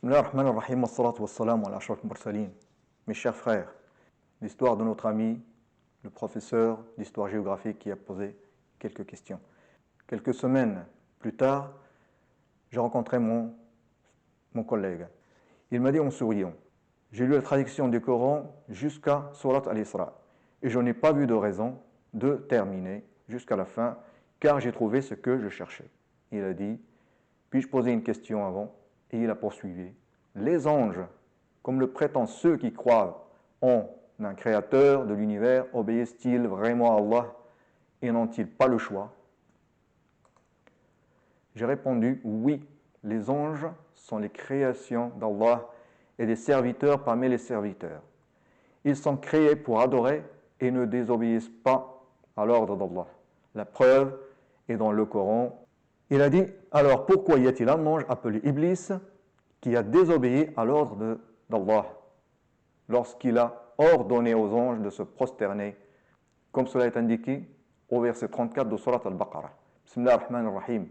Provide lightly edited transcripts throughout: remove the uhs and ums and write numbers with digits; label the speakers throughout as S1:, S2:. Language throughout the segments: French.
S1: Bismillah ar-Rahman ar-Rahim, wassalatu wassalamu ala ashraf al-mursalin. Mes chers frères, l'histoire de notre ami, le professeur d'histoire géographique qui a posé quelques questions. Quelques semaines plus tard, j'ai rencontré mon collègue. Il m'a dit en souriant, j'ai lu la traduction du Coran jusqu'à Surat al-Isra et je n'ai pas vu de raison de terminer jusqu'à la fin car j'ai trouvé ce que je cherchais. Il a dit, puis-je poser une question avant? Et il a poursuivi. Les anges, comme le prétendent ceux qui croient en un créateur de l'univers, obéissent-ils vraiment à Allah et n'ont-ils pas le choix? J'ai répondu oui, les anges sont les créations d'Allah et des serviteurs parmi les serviteurs. Ils sont créés pour adorer et ne désobéissent pas à l'ordre d'Allah. La preuve est dans le Coran. Il a dit, alors pourquoi y a-t-il un ange appelé Iblis qui a désobéi à l'ordre d'Allah lorsqu'il a ordonné aux anges de se prosterner, comme cela est indiqué au verset 34 de Surat al-Baqarah. Bismillah ar-Rahman ar-Rahim.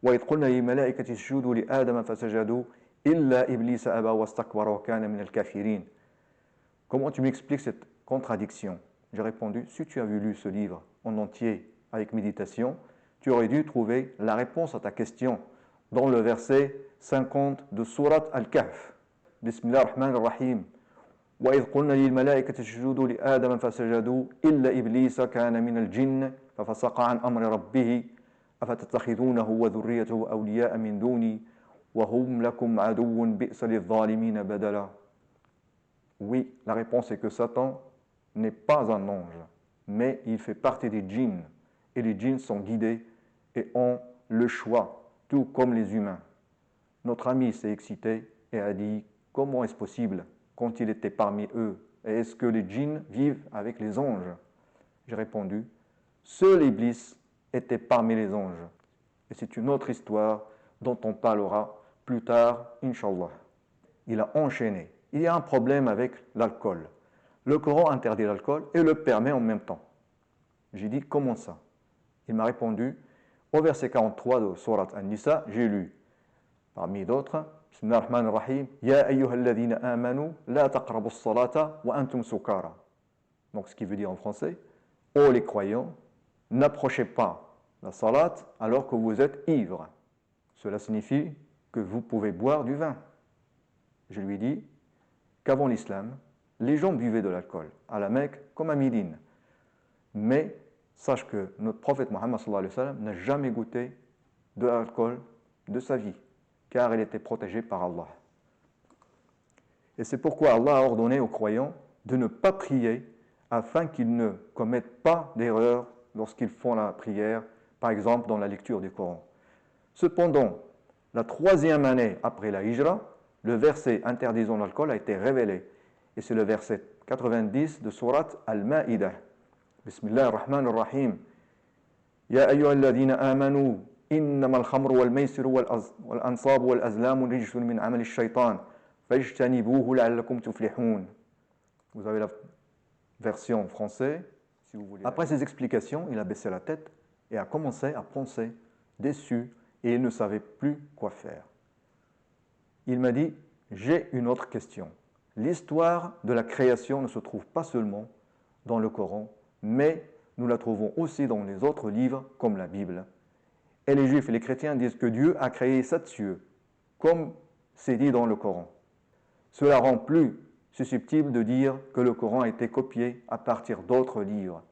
S1: وَإِذْ قُلْنَا لِلْمَلَائِكَةِ اسْجُدُوا لِآدَمَ فَسَجَدُوا إِلَّا إِبْلِيسَ أَبَى وَاسْتَكْبَرَ وَكَانَ مِنَ الْكَافِرِينَ. Comment tu m'expliques cette contradiction? J'ai répondu, si tu avais lu ce livre en entier avec méditation, tu aurais dû trouver la réponse à ta question dans le verset 50 de Surat Al-Kahf. Bismillah ar-Rahman ar-Rahim. وَإِذْ قُلْنَا لِلْمَلَائِكَةِ اسْجُدُوا لِآدَمَ فَسَجَدُوا إِلَّا إِبْلِيسَ كَانَ مِنَ الْجِنِّ فَفَسَقَ عَنْ أَمْرِ رَبِّهِ أَفَتَتَّخِذُونَهُ وَذُرِّيَّتَهُ أَوْلِيَاءَ مِنْ دُونِي وَهُمْ لَكُمْ عَدُوٌّ بِئْسَ لِلظَّالِمِينَ بَدَلًا. Oui, la réponse est que Satan n'est pas un ange, mais il fait partie des djinns, et les djinns sont guidés et ont le choix, tout comme les humains. Notre ami s'est excité et a dit, comment est-ce possible quand il était parmi eux? Et est-ce que les djinns vivent avec les anges? J'ai répondu, seul Iblis était parmi les anges. Et c'est une autre histoire dont on parlera plus tard, Inch'Allah. Il a enchaîné. Il y a un problème avec l'alcool. Le Coran interdit l'alcool et le permet en même temps. J'ai dit, comment ça? Il m'a répondu, au verset 43 de Surat An-Nisa, j'ai lu, parmi d'autres, Bismillah ar-Rahman ar-Rahim, Ya ayyuhalladhina amanu, la taqrabu as-salata wa antum sukara. Donc ce qui veut dire en français, ô les croyants, n'approchez pas la salat alors que vous êtes ivres. Cela signifie que vous pouvez boire du vin. Je lui ai dit qu'avant l'islam, les gens buvaient de l'alcool, à la Mecque comme à Médine. Mais sache que notre prophète Mohammed n'a jamais goûté de l'alcool de sa vie, car il était protégé par Allah. Et c'est pourquoi Allah a ordonné aux croyants de ne pas prier afin qu'ils ne commettent pas d'erreur lorsqu'ils font la prière, par exemple dans la lecture du Coran. Cependant, la 3e année après la Hijra, le verset interdisant l'alcool a été révélé. Et c'est le verset 90 de Surat Al-Ma'idah. Bismillah ar-Rahman ar-Rahim. Ya ayyuhalladhina amanu, innama al-khamru wal-maysiru wal-ansabu wal-azlamu rijsun min amali ash-shaytan, fajtanibuhu la'allakum tuflihun. Vous avez la version en français, si vous voulez. Après ces explications, il a baissé la tête et a commencé à penser, déçu, et il ne savait plus quoi faire. Il m'a dit, j'ai une autre question. L'histoire de la création ne se trouve pas seulement dans le Coran, mais nous la trouvons aussi dans les autres livres comme la Bible. Et les Juifs et les chrétiens disent que Dieu a créé 7 cieux, comme c'est dit dans le Coran. Cela rend plus susceptible de dire que le Coran a été copié à partir d'autres livres.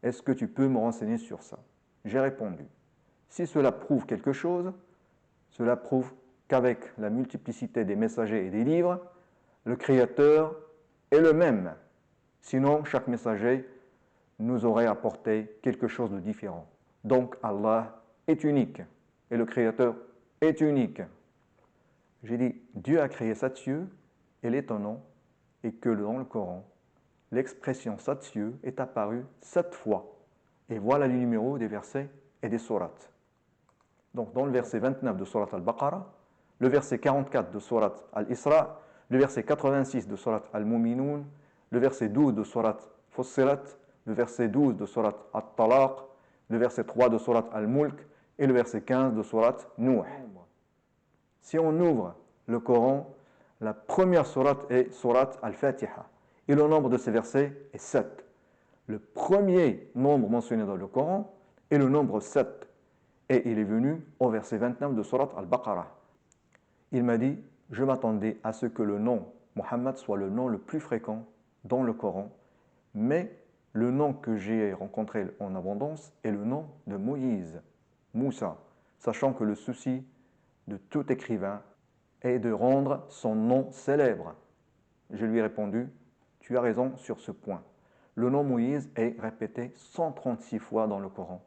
S1: Est-ce que tu peux me renseigner sur ça? J'ai répondu. Si cela prouve quelque chose, cela prouve qu'avec la multiplicité des messagers et des livres, le Créateur est le même. Sinon, chaque messager nous aurait apporté quelque chose de différent. Donc Allah est unique et le Créateur est unique. J'ai dit, Dieu a créé 7 cieux et l'étonnant est que dans le Coran, l'expression 7 cieux est apparue 7 fois. Et voilà les numéros des versets et des sourates. Donc dans le verset 29 de Surat Al-Baqarah, le verset 44 de Surat Al-Isra, le verset 86 de Surat Al-Mu'minun, le verset 12 de Surat Fussilat, le verset 12 de Surat At-Talaq, le verset 3 de Surat Al-Mulk et le verset 15 de Surat Nuh. Si on ouvre le Coran, la première sourate est sourate Al-Fatiha. Et le nombre de ces versets est 7. Le premier nombre mentionné dans le Coran est le nombre 7. Et il est venu au verset 29 de sourate Al-Baqarah. Il m'a dit, je m'attendais à ce que le nom Muhammad soit le nom le plus fréquent dans le Coran, mais le nom que j'ai rencontré en abondance est le nom de Moïse, Moussa, sachant que le souci de tout écrivain est de rendre son nom célèbre. Je lui ai répondu, tu as raison sur ce point. Le nom Moïse est répété 136 fois dans le Coran,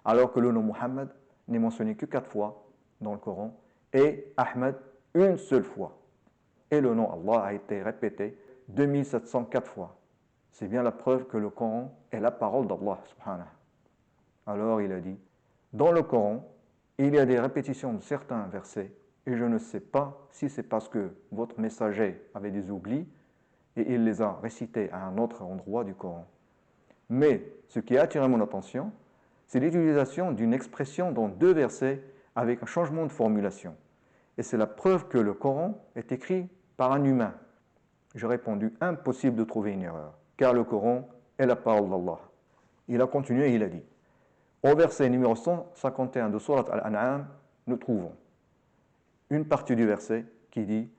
S1: alors que le nom Muhammad n'est mentionné que 4 fois dans le Coran, et Ahmed une seule fois. Et le nom Allah a été répété 2704 fois. C'est bien la preuve que le Coran est la parole d'Allah subhanahu. Alors il a dit, dans le Coran, il y a des répétitions de certains versets, et je ne sais pas si c'est parce que votre messager avait des oublis, et il les a récités à un autre endroit du Coran. Mais ce qui a attiré mon attention, c'est l'utilisation d'une expression dans 2 versets avec un changement de formulation. Et c'est la preuve que le Coran est écrit par un humain. J'ai répondu, impossible de trouver une erreur, car le Coran est la parole d'Allah. Il a continué et il a dit, au verset numéro 151 de Surat Al-An'am, nous trouvons une partie du verset qui dit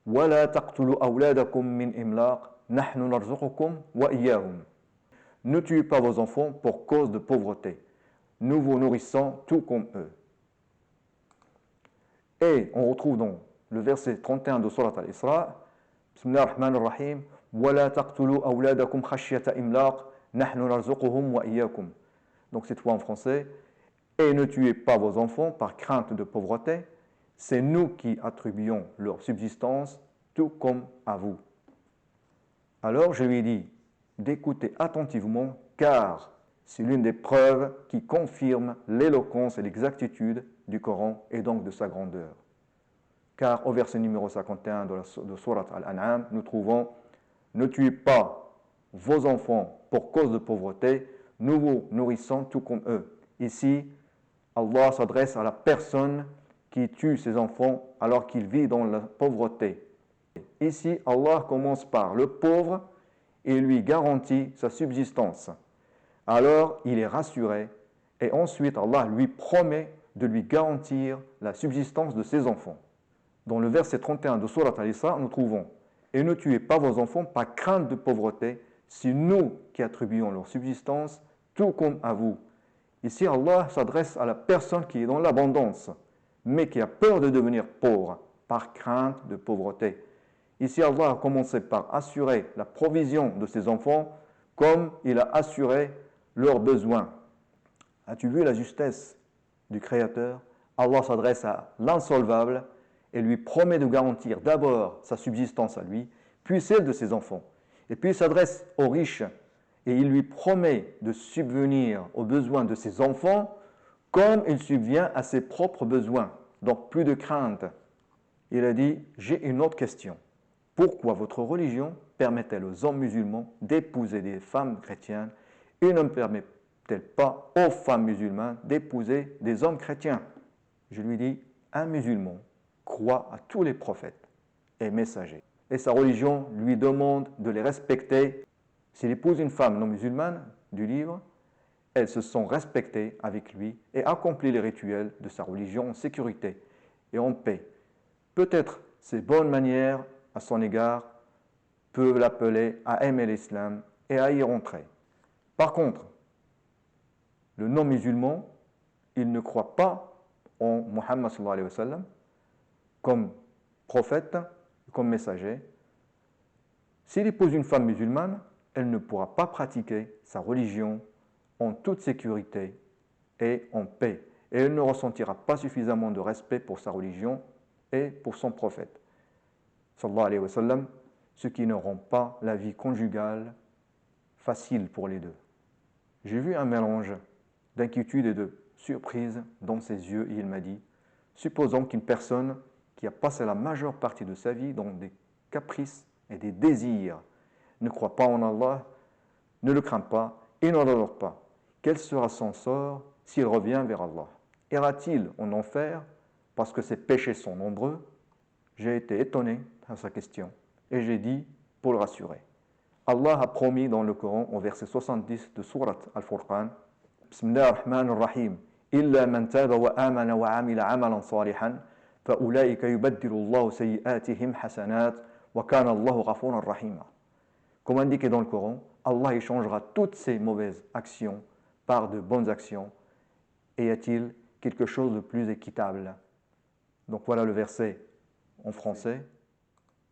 S1: وَلَا تَقْتُلُوا أَوْلَادَكُمْ مِنْ إِمْلَاقٍ نَحْنُ نَرْزُقُكُمْ وَإِيَّاهُمْ. Ne tuez pas vos enfants pour cause de pauvreté. Nous vous nourrissons tout comme eux. Et on retrouve dans le verset 31 de Surat Al-Isra, Bismillah ar-Rahman ar-Rahim, وَلَا تَقْتُلُوا أَوْلَادَكُمْ خَشْيَةَ إِمْلَاقٍ نَحْنُ نَرْزُقُهُمْ وَإِيَّاكُمْ. Donc cette fois en français, et ne tuez pas vos enfants par crainte de pauvreté, c'est nous qui attribuons leur subsistance, tout comme à vous. Alors je lui ai dit d'écouter attentivement, car c'est l'une des preuves qui confirme l'éloquence et l'exactitude du Coran et donc de sa grandeur. Car au verset numéro 51 de Surat Al-An'am, nous trouvons « Ne tuez pas vos enfants pour cause de pauvreté, nous vous nourrissons tout comme eux. » Ici, Allah s'adresse à la personne qui tue ses enfants alors qu'il vit dans la pauvreté. Ici, Allah commence par le pauvre et lui garantit sa subsistance. Alors, il est rassuré et ensuite Allah lui promet de lui garantir la subsistance de ses enfants. Dans le verset 31 de Surat Al-Isra, nous trouvons « Et ne tuez pas vos enfants par crainte de pauvreté, c'est nous qui attribuons leur subsistance, tout comme à vous. » Ici, Allah s'adresse à la personne qui est dans l'abondance, mais qui a peur de devenir pauvre par crainte de pauvreté. Ici, Allah a commencé par assurer la provision de ses enfants comme il a assuré leurs besoins. As-tu vu la justesse du Créateur? Allah s'adresse à l'insolvable et lui promet de garantir d'abord sa subsistance à lui, puis celle de ses enfants. Et puis il s'adresse aux riches et il lui promet de subvenir aux besoins de ses enfants comme il subvient à ses propres besoins. Donc plus de crainte. Il a dit, j'ai une autre question. Pourquoi votre religion permet-elle aux hommes musulmans d'épouser des femmes chrétiennes et ne permet-elle pas aux femmes musulmanes d'épouser des hommes chrétiens? Je lui dis, un musulman croit à tous les prophètes et messagers. Et sa religion lui demande de les respecter. S'il épouse une femme non musulmane du livre, elles se sont respectées avec lui et accomplit les rituels de sa religion en sécurité et en paix. Peut-être ses bonnes manières à son égard peuvent l'appeler à aimer l'islam et à y rentrer. Par contre, le non-musulman, il ne croit pas en Muhammad sallallahu alayhi wa sallam comme prophète, comme messager. S'il épouse une femme musulmane, elle ne pourra pas pratiquer sa religion en toute sécurité et en paix. Et elle ne ressentira pas suffisamment de respect pour sa religion et pour son prophète, sallallahu alayhi wa sallam, ce qui ne rend pas la vie conjugale facile pour les deux. J'ai vu un mélange d'inquiétude et de surprise dans ses yeux et il m'a dit, supposons qu'une personne qui a passé la majeure partie de sa vie dans des caprices et des désirs ne croit pas en Allah, ne le craint pas et n'en adore pas. Quel sera son sort s'il revient vers Allah? Ira-t-il en enfer parce que ses péchés sont nombreux? J'ai été étonné à sa question et j'ai dit pour le rassurer. Allah a promis dans le Coran, au verset 70 de Surat Al-Furqan, Bismillah ar-Rahman ar-Rahim, Illa man taba wa amana wa amila amalan salihan, fa ulaika yubaddilu Allahu sayyi'atihim hasanat, wa kana Allahu ghafuran rahima. Comme indiqué dans le Coran, Allah échangera toutes ces mauvaises actions par de bonnes actions. Et y a-t-il quelque chose de plus équitable? Donc voilà le verset en français.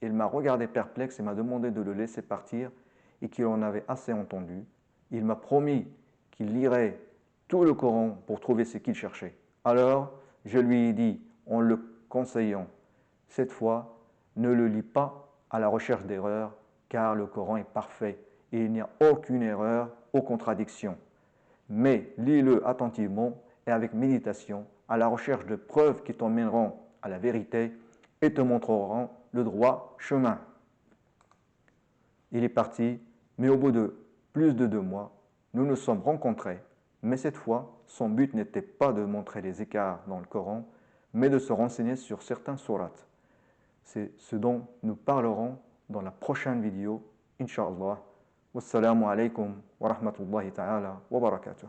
S1: Il m'a regardé perplexe et m'a demandé de le laisser partir et qu'il en avait assez entendu. Il m'a promis qu'il lirait tout le Coran pour trouver ce qu'il cherchait. Alors, je lui ai dit, en le conseillant, cette fois, ne le lis pas à la recherche d'erreurs, car le Coran est parfait et il n'y a aucune erreur ou contradiction. Mais lis-le attentivement et avec méditation, à la recherche de preuves qui t'emmèneront à la vérité et te montreront le droit chemin. Il est parti, mais au bout de plus de 2 mois, nous nous sommes rencontrés, mais cette fois, son but n'était pas de montrer les écarts dans le Coran, mais de se renseigner sur certains sourates. C'est ce dont nous parlerons dans la prochaine vidéo, Inch'Allah. Wassalamu alaikum wa rahmatullahi ta'ala wa barakatuh.